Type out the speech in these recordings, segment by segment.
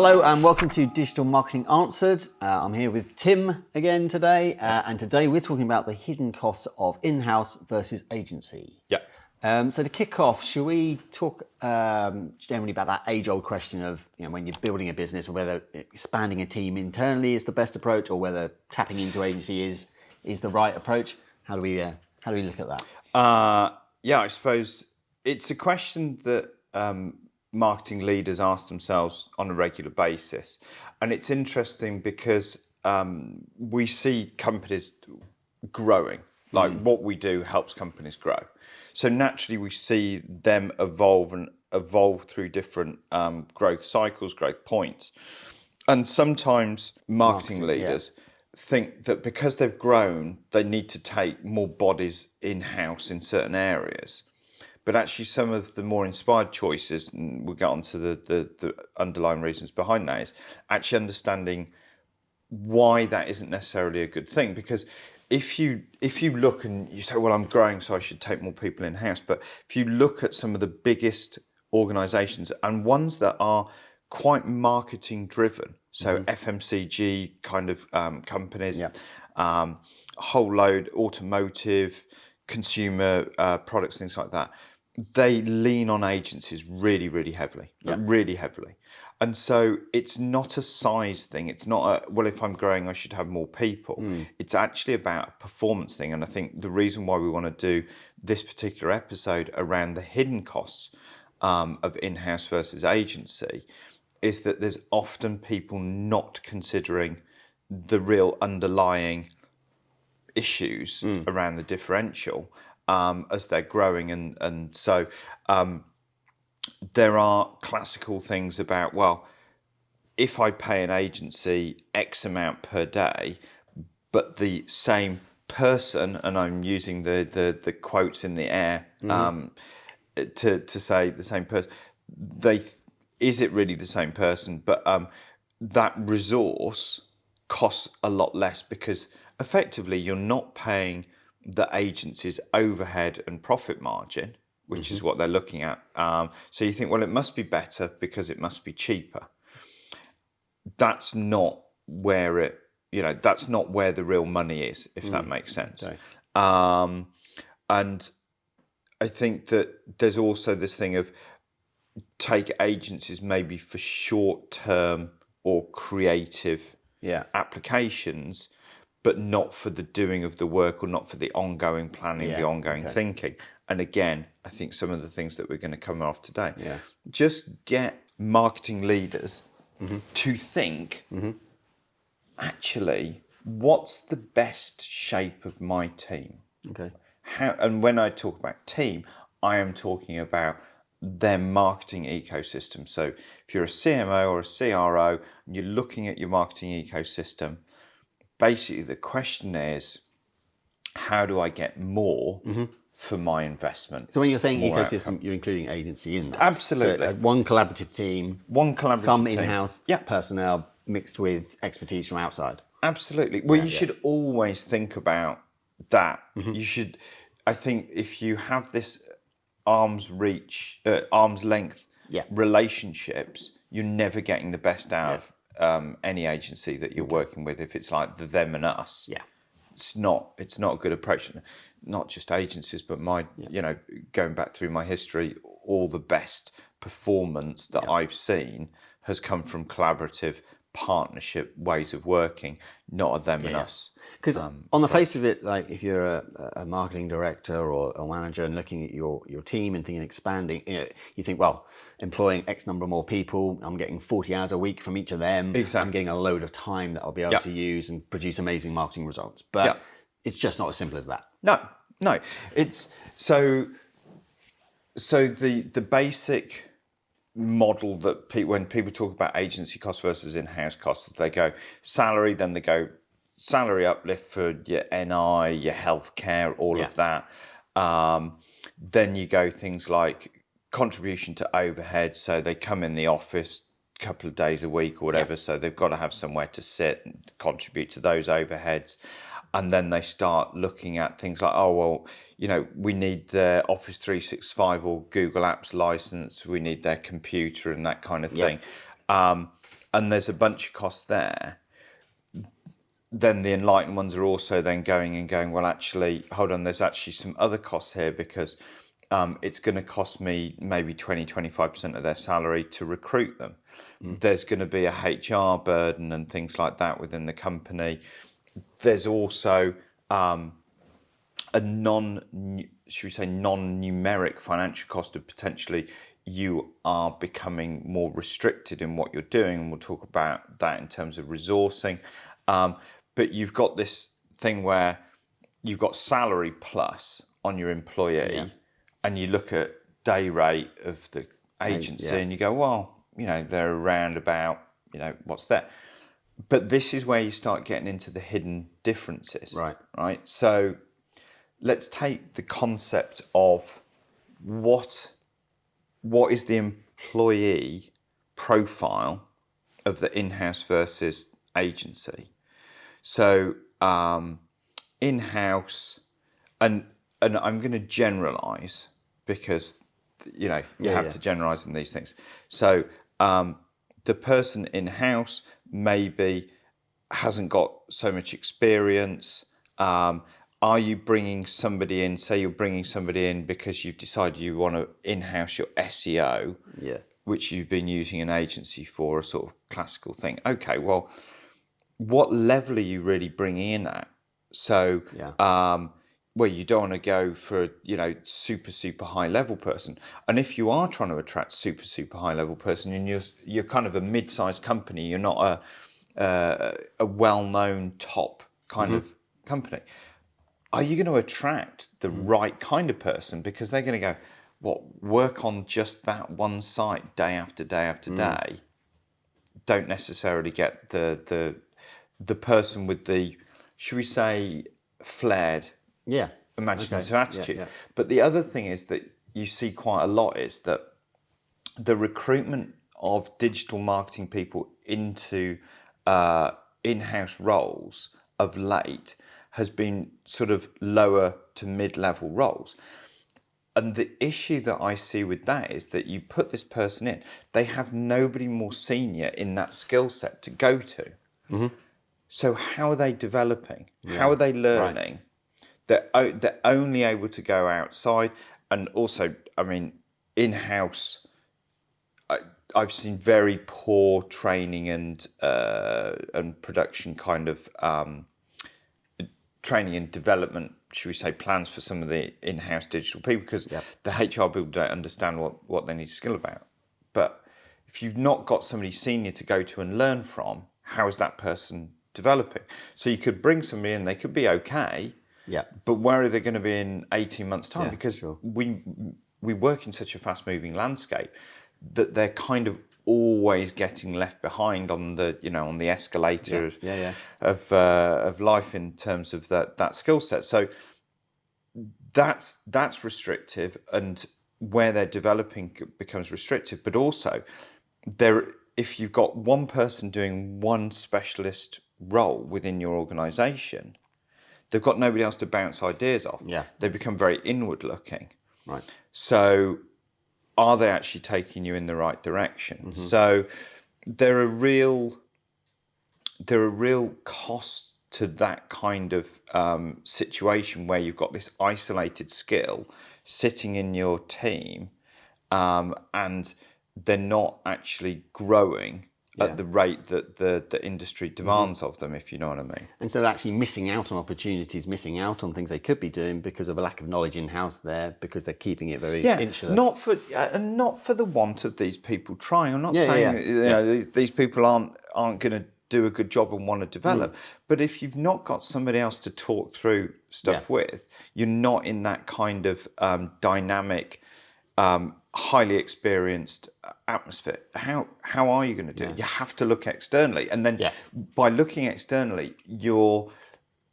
Hello and welcome to Digital Marketing Answered. I'm here with Tim again today, and today we're talking about the hidden costs of in-house versus agency. Yeah. So to kick off, should we talk generally about that age-old question of when you're building a business, whether expanding a team internally is the best approach, or whether tapping into agency is the right approach? How do we look at that? I suppose it's a question that marketing leaders ask themselves on a regular basis, and it's interesting because we see companies growing. Like what we do helps companies grow, so naturally we see them evolve through different growth cycles, growth points, and sometimes marketing leaders think that because they've grown, they need to take more bodies in-house in certain areas. But actually some of the more inspired choices, and we'll get on to the underlying reasons behind that, is actually understanding why that isn't necessarily a good thing. Because if you look and you say, well, I'm growing, so I should take more people in-house. But if you look at some of the biggest organisations and ones that are quite marketing driven, so FMCG kind of companies, a whole load, automotive, consumer products, things like that, they lean on agencies really, really heavily, really heavily. And so it's not a size thing. It's not a, well, if I'm growing, I should have more people. It's actually about a performance thing. And I think the reason why we want to do this particular episode around the hidden costs of in-house versus agency is that there's often people not considering the real underlying issues around the differential as they're growing, and so there are classical things about, well, if I pay an agency X amount per day, but the same person, and I'm using the quotes in the air to say the same person, is it really the same person? But that resource costs a lot less because effectively you're not paying the agency's overhead and profit margin, which is what they're looking at. So you think, well, it must be better because it must be cheaper. That's not where that's not where the real money is, if that makes sense. Okay. And I think that there's also this thing of take agencies maybe for short-term or creative applications, but not for the doing of the work or not for the ongoing planning, the ongoing thinking. And again, I think some of the things that we're going to come off today, just get marketing leaders to think, actually, what's the best shape of my team? Okay. And when I talk about team, I am talking about their marketing ecosystem. So if you're a CMO or a CRO and you're looking at your marketing ecosystem, basically the question is, how do I get more for my investment? So when you're saying ecosystem, you're including agency in that? Absolutely. So one collaborative team, some in-house personnel mixed with expertise from outside. Absolutely. Well, you should always think about that. You should, I think if you have this arm's length relationships, you're never getting the best out of any agency that you're working with. If it's like the them and us, it's not a good approach. Not just agencies, but going back through my history, all the best performance that I've seen has come from collaborative partnership ways of working, not a them and us. Because on the face of it, like if you're a marketing director or a manager and looking at your team and thinking expanding, you think, well, employing X number more people, I'm getting 40 hours a week from each of them. Exactly. I'm getting a load of time that I'll be able to use and produce amazing marketing results. But it's just not as simple as that. No. It's so the basic model that when people talk about agency costs versus in-house costs, they go salary, then they go salary uplift for your NI, your healthcare, all of that. Then you go things like contribution to overhead. So they come in the office a couple of days a week or whatever. So they've got to have somewhere to sit and contribute to those overheads. And then they start looking at things like, oh, well, we need their Office 365 or Google Apps license. We need their computer and that kind of thing. and there's a bunch of costs there, then the enlightened ones are also then going, well, actually, hold on, there's actually some other costs here because it's going to cost me maybe 20-25% of their salary to recruit them. There's going to be a HR burden and things like that within the company. There's also a non-numeric financial cost of potentially you are becoming more restricted in what you're doing, and we'll talk about that in terms of resourcing. But you've got this thing where you've got salary plus on your employee, and you look at day rate of the agency and you go, well, they're around about, what's that? But this is where you start getting into the hidden differences. Right. So let's take the concept of what is the employee profile of the in-house versus agency. So in-house, and I'm going to generalize because you have to generalize in these things. So the person in-house maybe hasn't got so much experience. Are you bringing somebody in? Say you're bringing somebody in because you've decided you want to in-house your SEO, which you've been using an agency for, a sort of classical thing. Okay, well, what level are you really bringing in at? So, well, you don't want to go for super high level person. And if you are trying to attract super high level person, and you're kind of a mid-sized company, you're not a well-known top kind of company. Are you going to attract the right kind of person? Because they're going to go, work on just that one site day after day after day. Don't necessarily get the person with the, should we say, flared, imaginative attitude. But the other thing is that you see quite a lot is that the recruitment of digital marketing people into in-house roles of late has been sort of lower to mid-level roles. And the issue that I see with that is that you put this person in, they have nobody more senior in that skill set to go to. So how are they developing? How are they learning? They're only able to go outside. And also, I mean, in-house, I've seen very poor training and production kind of training and development, should we say, plans for some of the in-house digital people, because the HR people don't understand what they need to skill about. But if you've not got somebody senior to go to and learn from, how is that person developing? So you could bring somebody in, they could be okay, but where are they going to be in 18 months' time? Because we work in such a fast-moving landscape that they're kind of always getting left behind on the on the escalator of life in terms of that skill set. So that's restrictive, and where they're developing becomes restrictive. But also, if you've got one person doing one specialist role within your organisation, they've got nobody else to bounce ideas off. They become very inward looking. So are they actually taking you in the right direction? So there are real costs to that kind of situation where you've got this isolated skill sitting in your team, and they're not actually growing at the rate that the industry demands of them, if you know what I mean. And so they're actually missing out on opportunities, missing out on things they could be doing because of a lack of knowledge in-house there, because they're keeping it very insular. Not for the want of these people trying. I'm not saying that these people aren't going to do a good job and want to develop. But if you've not got somebody else to talk through stuff with, you're not in that kind of dynamic, highly experienced atmosphere. How are you going to do it? You have to look externally, and then by looking externally, you're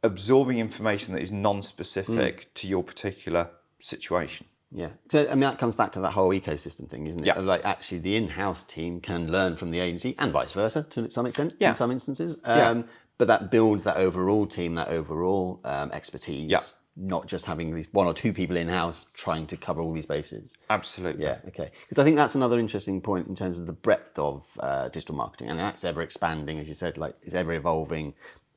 absorbing information that is non-specific to your particular situation. So I mean, that comes back to that whole ecosystem thing, isn't it? Like, actually, the in-house team can learn from the agency, and vice versa to some extent in some instances. But that builds that overall team, that overall expertise. not just having these one or two people in-house trying to cover all these bases. Absolutely. Yeah, okay. Because I think that's another interesting point in terms of the breadth of digital marketing, and that's ever expanding, as you said, like it's ever evolving.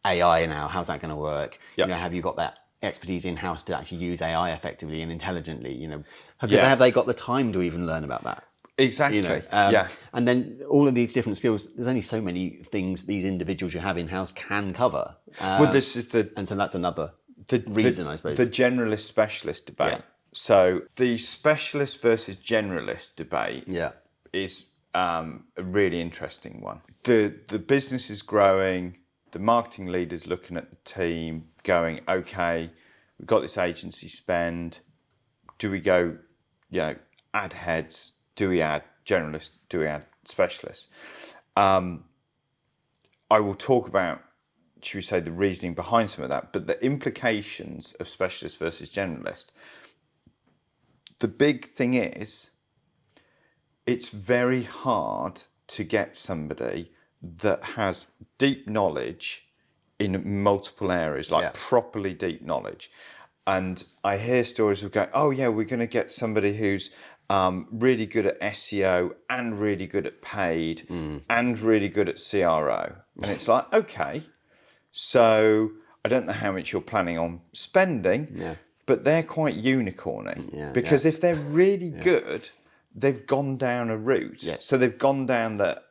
AI now, how's that going to work? Yep. You know, have you got that expertise in-house to actually use AI effectively and intelligently? You know, Yeah. have they got the time to even learn about that? Exactly. You know, Yeah. And then all of these different skills, there's only so many things these individuals you have in-house can cover. Well, this is And so that's another the reason, I suppose. The generalist specialist debate. Yeah. So the specialist versus generalist debate Yeah. is a really interesting one. The business is growing. The marketing leader's looking at the team, going, okay, we've got this agency spend. Do we go, add heads? Do we add generalists? Do we add specialists? I will talk about, should we say, the reasoning behind some of that, but the implications of specialist versus generalist. The big thing is, it's very hard to get somebody that has deep knowledge in multiple areas, like properly deep knowledge. And I hear stories of going, oh yeah, we're going to get somebody who's really good at SEO and really good at paid and really good at CRO. And it's like, okay, so I don't know how much you're planning on spending, but they're quite unicorny because if they're really good, they've gone down a route. Yes. So they've gone down the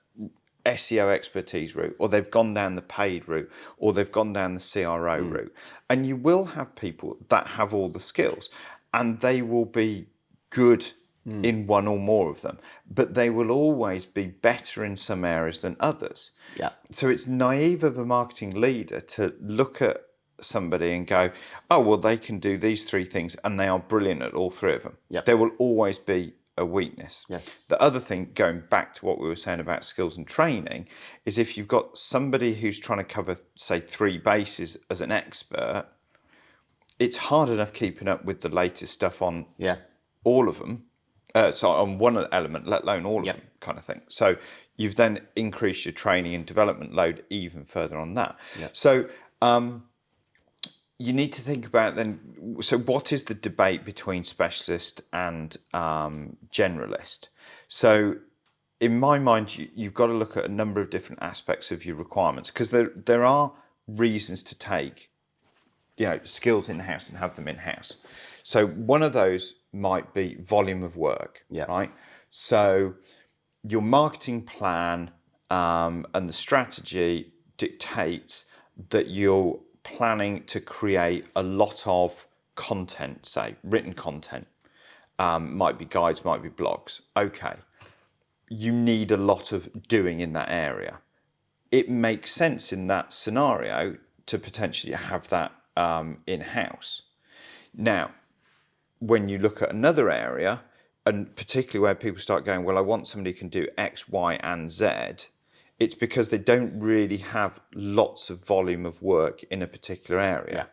SEO expertise route, or they've gone down the paid route, or they've gone down the CRO route. And you will have people that have all the skills and they will be good in one or more of them, but they will always be better in some areas than others. Yeah. So it's naive of a marketing leader to look at somebody and go, oh, well, they can do these three things and they are brilliant at all three of them. Yep. There will always be a weakness. Yes. The other thing, going back to what we were saying about skills and training, is if you've got somebody who's trying to cover, say, three bases as an expert, it's hard enough keeping up with the latest stuff on all of them. So on one element, let alone all of them, kind of thing. So you've then increased your training and development load even further on that. Yep. So you need to think about then, so what is the debate between specialist and generalist? So in my mind, you've got to look at a number of different aspects of your requirements, because there are reasons to take skills in-house and have them in-house. So one of those might be volume of work, right? So your marketing plan and the strategy dictates that you're planning to create a lot of content, say written content, might be guides, might be blogs. Okay, you need a lot of doing in that area. It makes sense in that scenario to potentially have that in-house. Now, when you look at another area, and particularly where people start going, well, I want somebody who can do X, Y, and Z, it's because they don't really have lots of volume of work in a particular area.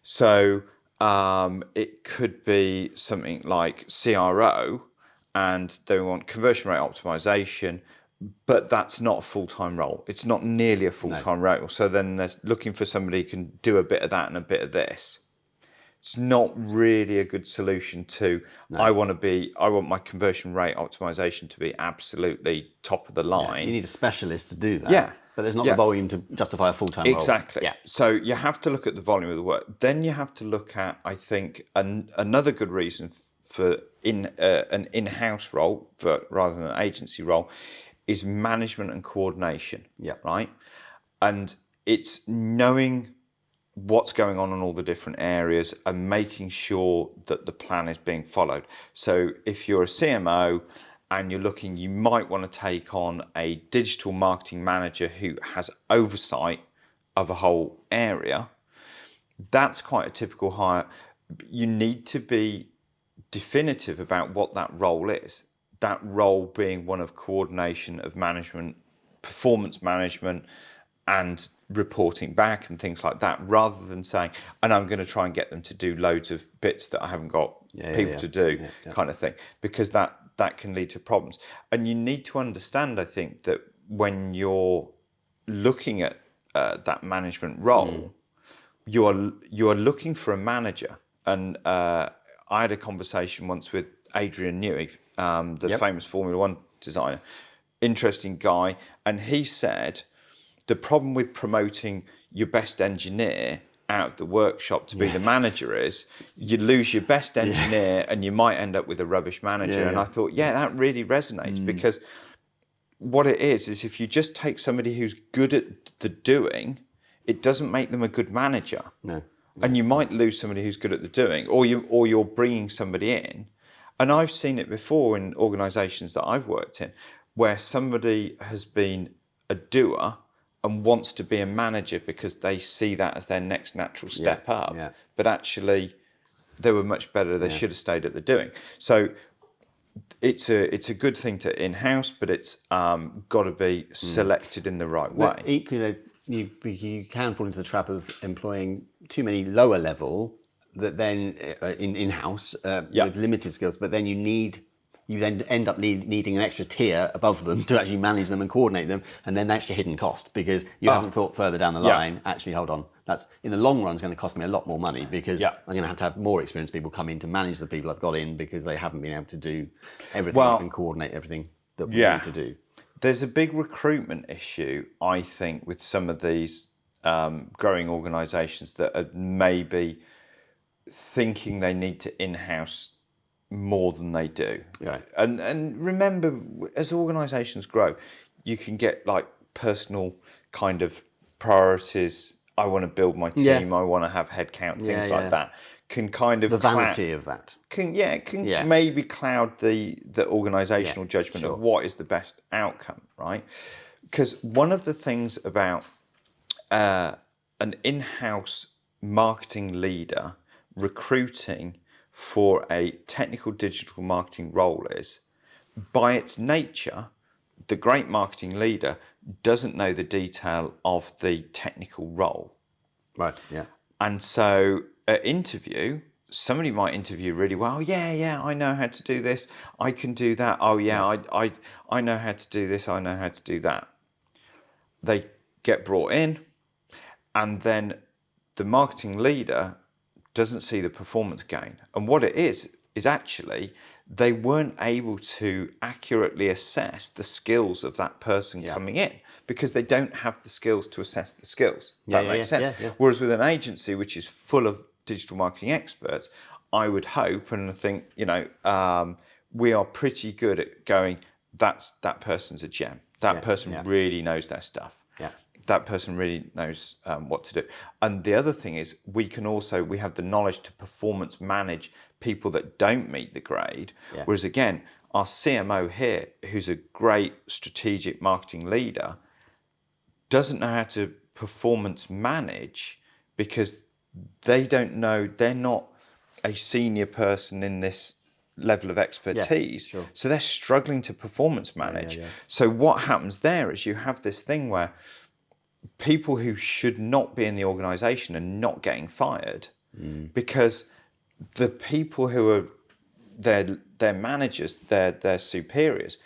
So it could be something like CRO, and they want conversion rate optimization, but that's not a full-time role. It's not nearly a full-time role. So then they're looking for somebody who can do a bit of that and a bit of this. It's not really a good solution to, I want my conversion rate optimization to be absolutely top of the line. You need a specialist to do that. But there's not the volume to justify a full-time role. Exactly. So you have to look at the volume of the work. Then you have to look at, I think, another good reason for an in-house role rather than an agency role is management and coordination. Right. And it's knowing what's going on in all the different areas and making sure that the plan is being followed. So if you're a CMO and you're looking, you might want to take on a digital marketing manager who has oversight of a whole area. That's quite a typical hire. You need to be definitive about what that role is. That role being one of coordination of management, performance management, and reporting back and things like that, rather than saying, and I'm going to try and get them to do loads of bits that I haven't got people to do, kind of thing, because that can lead to problems. And you need to understand, I think, that when you're looking at that management role, you are looking for a manager. And I had a conversation once with Adrian Newey, the famous Formula One designer, interesting guy, and he said the problem with promoting your best engineer out of the workshop to be the manager is you lose your best engineer and you might end up with a rubbish manager. And I thought, that really resonates, because what it is if you just take somebody who's good at the doing, it doesn't make them a good manager. No. And you might lose somebody who's good at the doing, or you're bringing somebody in. And I've seen it before in organisations that I've worked in, where somebody has been a doer and wants to be a manager because they see that as their next natural step up. Yeah. But actually, they were much better. They should have stayed at the doing. So it's a good thing to in-house, but it's got to be selected in the right way. But equally, you can fall into the trap of employing too many lower level that then in-house with limited skills, but then you then end up needing an extra tier above them to actually manage them and coordinate them, and then that's your hidden cost, because you haven't thought further down the line, actually, hold on, that's in the long run is going to cost me a lot more money, because I'm going to have more experienced people come in to manage the people I've got in, because they haven't been able to do everything and coordinate everything that we need to do. There's a big recruitment issue, I think, with some of these growing organisations that are maybe thinking they need to in-house more than they do. Right. And remember, as organisations grow, you can get like personal kind of priorities. I want to build my team. I want to have headcount, things like that. Can kind of the vanity of that. Can maybe cloud the organisational judgment of what is the best outcome, right? Because one of the things about an in-house marketing leader recruiting for a technical digital marketing role is, by its nature, the great marketing leader doesn't know the detail of the technical role. Right, yeah. And so at interview, somebody might interview really well. Yeah, I know how to do this. I can do that. Oh yeah, I know how to do this. I know how to do that. They get brought in, and then the marketing leader doesn't see the performance gain. And what it is actually they weren't able to accurately assess the skills of that person coming in, because they don't have the skills to assess the skills. That makes sense. Yeah. Whereas with an agency which is full of digital marketing experts, I would hope, and I think, we are pretty good at going, that person's a gem. That person really knows their stuff. Yeah. That person really knows what to do. And the other thing is, we have the knowledge to performance manage people that don't meet the grade. Yeah. Whereas again, our CMO here, who's a great strategic marketing leader, doesn't know how to performance manage, because they don't know, they're not a senior person in this level of expertise. Yeah, sure. So they're struggling to performance manage. Yeah. So what happens there is you have this thing where people who should not be in the organization are not getting fired because the people who are their managers, their superiors,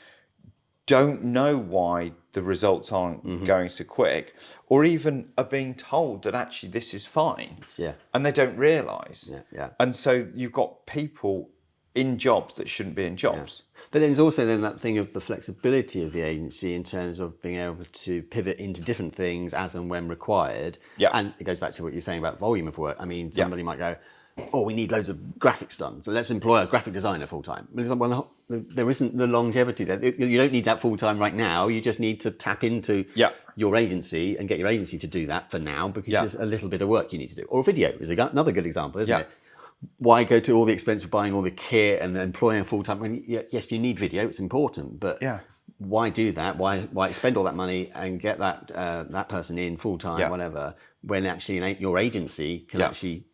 don't know why the results aren't going so quick, or even are being told that actually this is fine. Yeah. And they don't realise. Yeah. And so you've got people in jobs that shouldn't be in jobs. Yeah. But then there's also then that thing of the flexibility of the agency in terms of being able to pivot into different things as and when required. Yeah. And it goes back to what you're saying about volume of work. I mean, somebody might go, oh, we need loads of graphics done, so let's employ a graphic designer full time. But it's like, well, there isn't the longevity there. You don't need that full time right now. You just need to tap into your agency and get your agency to do that for now, because there's a little bit of work you need to do. Or video is another good example, isn't it? Why go to all the expense of buying all the kit and employing a full time? When yes, you need video; it's important, but why do that? Why spend all that money and get that person in full time, whatever, when actually your agency can actually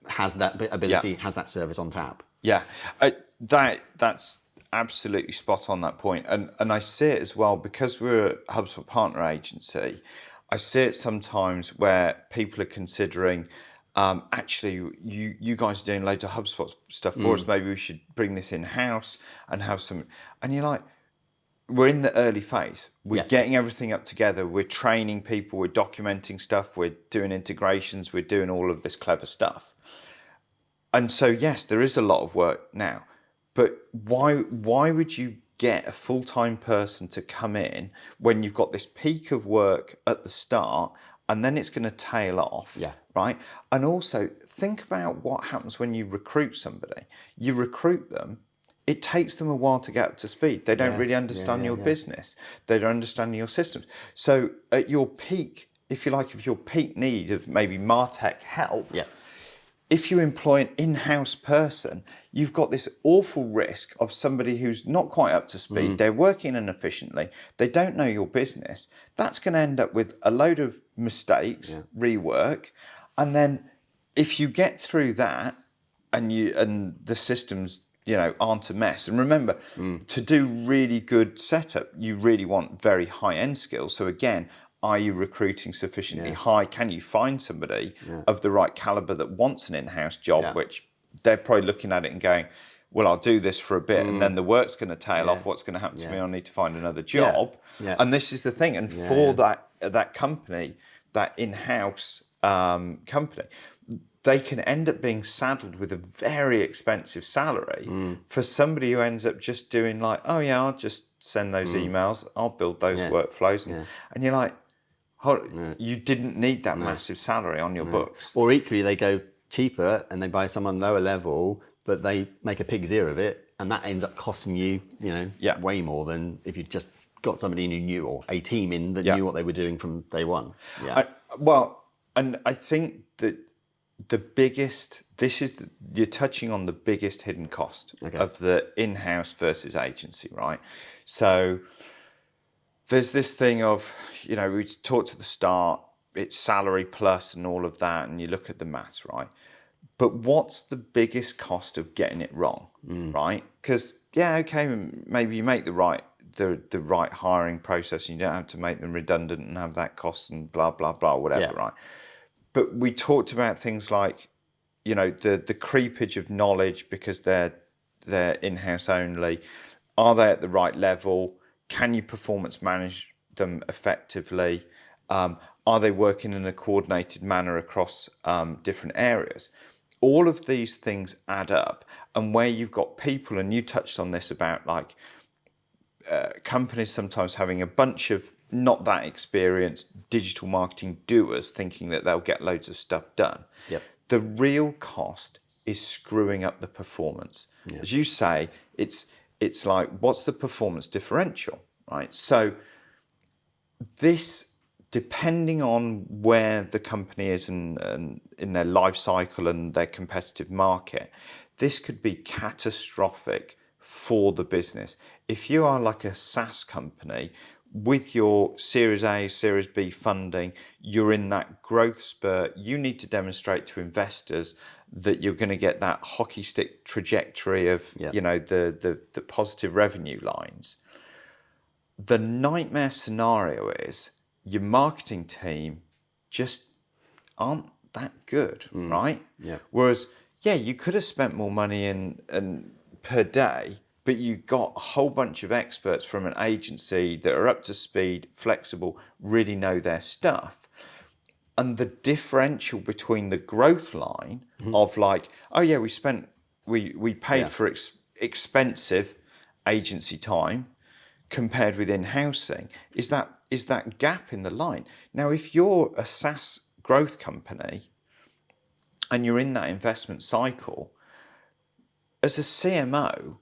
has that ability, has that service on tap. Yeah, that's absolutely spot on, that point. And I see it as well, because we're a HubSpot partner agency. I see it sometimes where people are considering, actually, you guys are doing loads of HubSpot stuff for us. Maybe we should bring this in-house and have some. And you're like, we're in the early phase. We're Yeah. getting everything up together. We're training people. We're documenting stuff. We're doing integrations. We're doing all of this clever stuff. And so, yes, there is a lot of work now. But why would you get a full-time person to come in when you've got this peak of work at the start and then it's going to tail off, Yeah. right? And also think about what happens when you recruit somebody. You recruit them, it takes them a while to get up to speed. They don't really understand your business. They don't understand your systems. So at your peak, if you like, of your peak need of maybe MarTech help, if you employ an in-house person, you've got this awful risk of somebody who's not quite up to speed. They're working inefficiently. They don't know your business. That's going to end up with a load of mistakes, rework. And then if you get through that and the systems, aren't a mess. And remember, to do really good setup, you really want very high-end skills. So again, are you recruiting sufficiently high? Can you find somebody of the right caliber that wants an in-house job, which they're probably looking at it and going, well, I'll do this for a bit and then the work's going to tail off. What's going to happen to me? I need to find another job. And this is the thing. And for that company, that in-house company, they can end up being saddled with a very expensive salary for somebody who ends up just doing like, oh yeah, I'll just send those emails, I'll build those workflows. And you're like, you didn't need that massive salary on your books. Or equally, they go cheaper and they buy someone lower level, but they make a pig's ear of it, and that ends up costing you, way more than if you just got somebody who knew, or a team in that knew what they were doing from day one. And I think that you're touching on the biggest hidden cost of the in-house versus agency, right? So there's this thing of, we talked at the start, it's salary plus and all of that, and you look at the maths, right? But what's the biggest cost of getting it wrong, right? Because, maybe you make the right hiring process and you don't have to make them redundant and have that cost and blah, blah, blah, whatever, right? But we talked about things like, the creepage of knowledge because they're in-house only. Are they at the right level? Can you performance manage them effectively? Are they working in a coordinated manner across different areas? All of these things add up. And where you've got people, and you touched on this about like companies sometimes having a bunch of not that experienced digital marketing doers thinking that they'll get loads of stuff done. The real cost is screwing up the performance. As you say, it's like, what's the performance differential, right? So this, depending on where the company is and in their life cycle and their competitive market, this could be catastrophic for the business. If you are like a SaaS company with your Series A, Series B funding, you're in that growth spurt, you need to demonstrate to investors that you're going to get that hockey stick trajectory of, the positive revenue lines. The nightmare scenario is your marketing team just aren't that good, right? Whereas, you could have spent more money in per day, but you got a whole bunch of experts from an agency that are up to speed, flexible, really know their stuff. And the differential between the growth line of like, we paid for expensive agency time compared with in-housing is that gap in the line. Now, if you're a SaaS growth company and you're in that investment cycle, as a CMO,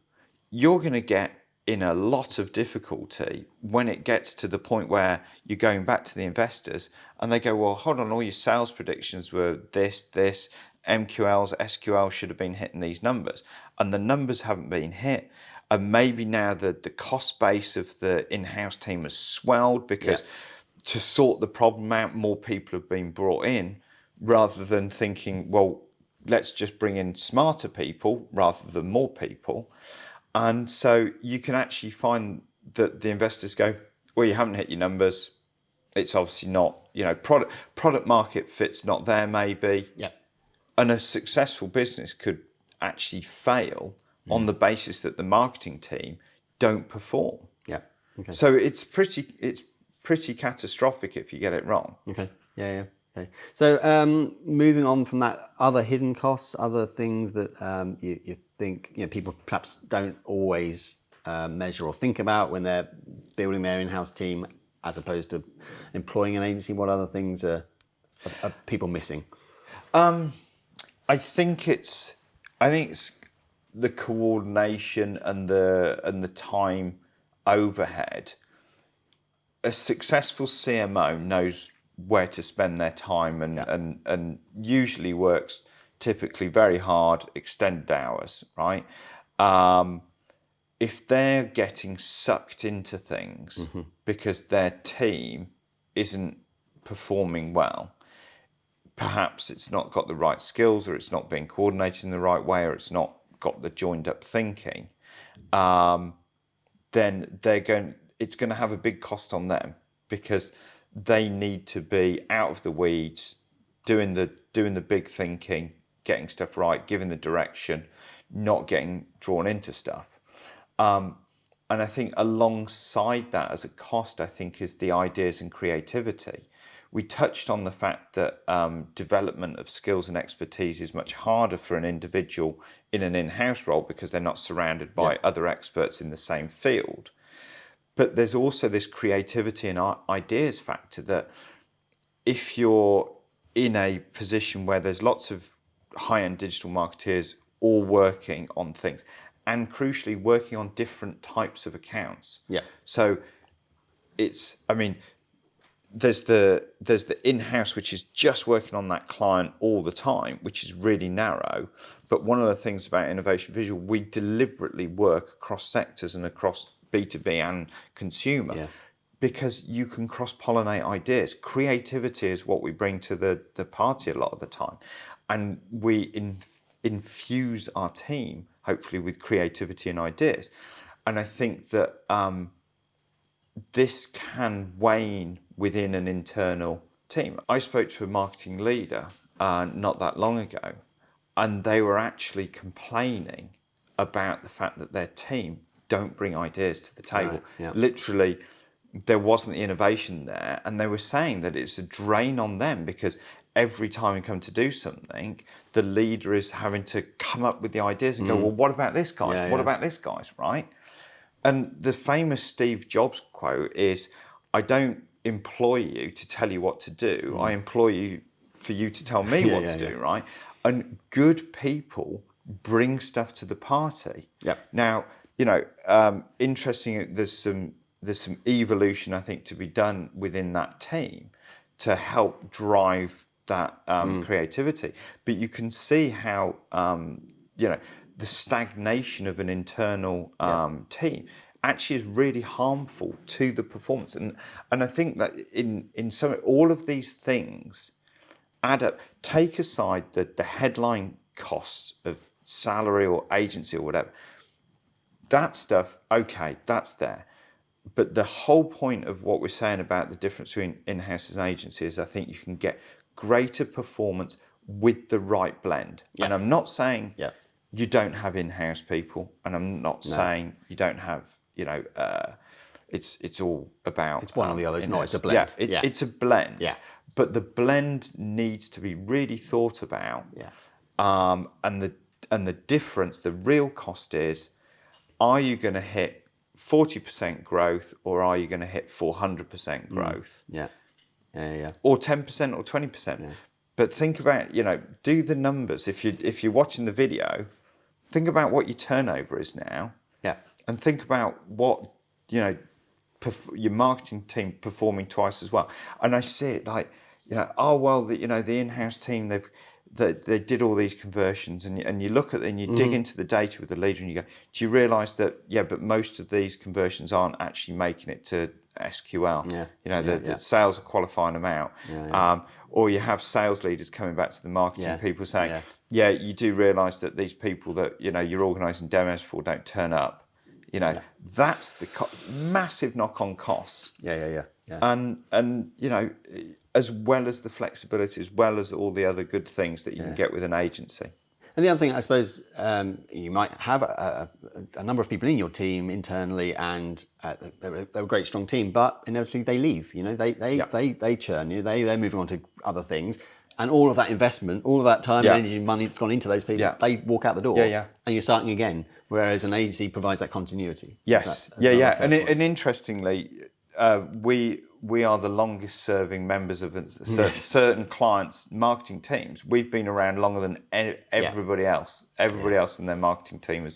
you're going to get in a lot of difficulty when it gets to the point where you're going back to the investors and they go, well, hold on, all your sales predictions were this, MQLs, SQL should have been hitting these numbers. And the numbers haven't been hit. And maybe now the cost base of the in-house team has swelled because to sort the problem out, more people have been brought in rather than thinking, well, let's just bring in smarter people rather than more people. And so you can actually find that the investors go, well, you haven't hit your numbers. It's obviously not, product market fit's not there maybe. And a successful business could actually fail on the basis that the marketing team don't perform. Okay. So it's pretty catastrophic if you get it wrong. Okay. Yeah. Okay. So moving on from that, other hidden costs, other things that you think people perhaps don't always measure or think about when they're building their in-house team, as opposed to employing an agency. What other things are people missing? I think it's the coordination and the time overhead. A successful CMO knows where to spend their time and usually works typically very hard, extended hours, right? If they're getting sucked into things because their team isn't performing well, perhaps it's not got the right skills, or it's not being coordinated in the right way, or it's not got the joined up thinking, then it's going to have a big cost on them, because they need to be out of the weeds, doing the big thinking, getting stuff right, giving the direction, not getting drawn into stuff. And I think alongside that, as a cost, I think is the ideas and creativity. We touched on the fact that development of skills and expertise is much harder for an individual in an in-house role because they're not surrounded by other experts in the same field. But there's also this creativity and ideas factor, that if you're in a position where there's lots of high-end digital marketeers all working on things, and crucially working on different types of accounts. Yeah. So there's the in-house, which is just working on that client all the time, which is really narrow. But one of the things about Innovation Visual, we deliberately work across sectors and across B2B and consumer, because you can cross-pollinate ideas. Creativity is what we bring to the party a lot of the time. And we infuse our team, hopefully, with creativity and ideas. And I think that this can wane within an internal team. I spoke to a marketing leader not that long ago, and they were actually complaining about the fact that their team don't bring ideas to the table. Right, yeah. Literally, there wasn't the innovation there, and they were saying that it's a drain on them, because every time we come to do something, the leader is having to come up with the ideas and go, well, what about this, guys? What about this, guys, right? And the famous Steve Jobs quote is, I don't employ you to tell you what to do. I employ you for you to tell me what to do, right? And good people bring stuff to the party. Now, interesting, there's some evolution, I think, to be done within that team to help drive that creativity. But you can see how, the stagnation of an internal team actually is really harmful to the performance. And I think that in some, all of these things add up. Take aside the headline costs of salary or agency or whatever. That stuff, okay, that's there. But the whole point of what we're saying about the difference between in-house and agency is, I think you can get greater performance with the right blend. And I'm not saying you don't have in-house people, and I'm not saying you don't have, it's all about... It's one or the other, it's not, it's a blend. It's a blend. But the blend needs to be really thought about. And the difference, the real cost is, are you going to hit 40% growth, or are you going to hit 400% growth? Or 10% or 20%. But think about, do the numbers. If you're watching the video, think about what your turnover is now. And think about what, your marketing team performing twice as well. And I see it like, the in-house team, they did all these conversions, and you look at it and you dig into the data with the leader and you go, do you realise that, but most of these conversions aren't actually making it to SQL. The sales are qualifying them out. Or you have sales leaders coming back to the marketing people saying, you do realise that these people that, you're organising demos for don't turn up. That's the massive knock-on costs. And as well as the flexibility, as well as all the other good things that you can get with an agency. And the other thing, I suppose, you might have a number of people in your team internally, and they're a great, strong team, but inevitably they leave. They churn. They're moving on to other things, and all of that investment, all of that time, energy, and money that's gone into those people, they walk out the door. And you're starting again. Whereas an agency provides that continuity. Yes. And interestingly, we are the longest serving members of certain clients' marketing teams. We've been around longer than everybody else. Everybody else in their marketing team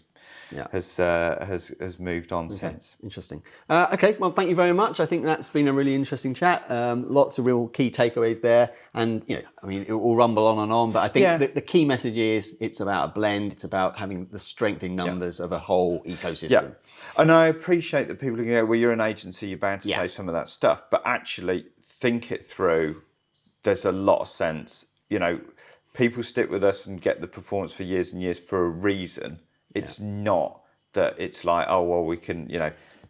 has moved on since. Interesting. Okay, well, thank you very much. I think that's been a really interesting chat. Lots of real key takeaways there. And, it will rumble on and on, but I think the key message is it's about a blend. It's about having the strength in numbers of a whole ecosystem. Yeah. And I appreciate that people go, well, you're an agency, you're bound to say some of that stuff, but actually think it through. There's a lot of sense. People stick with us and get the performance for years and years for a reason. It's not that it's like, oh, well, we can,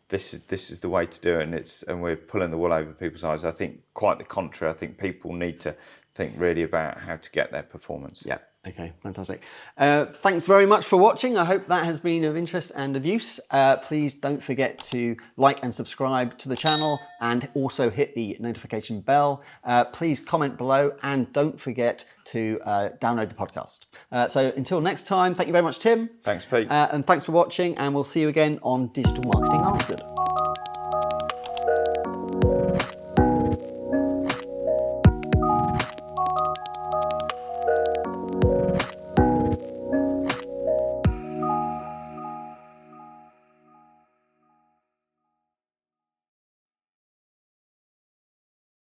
this is the way to do it, and we're pulling the wool over people's eyes. I think quite the contrary. I think people need to think really about how to get their performance. Yeah. Okay, fantastic. Thanks very much for watching. I hope that has been of interest and of use. Please don't forget to like and subscribe to the channel, and also hit the notification bell. Please comment below, and don't forget to download the podcast. So until next time, thank you very much, Tim. Thanks, Pete. And thanks for watching, and we'll see you again on Digital Marketing Mastered.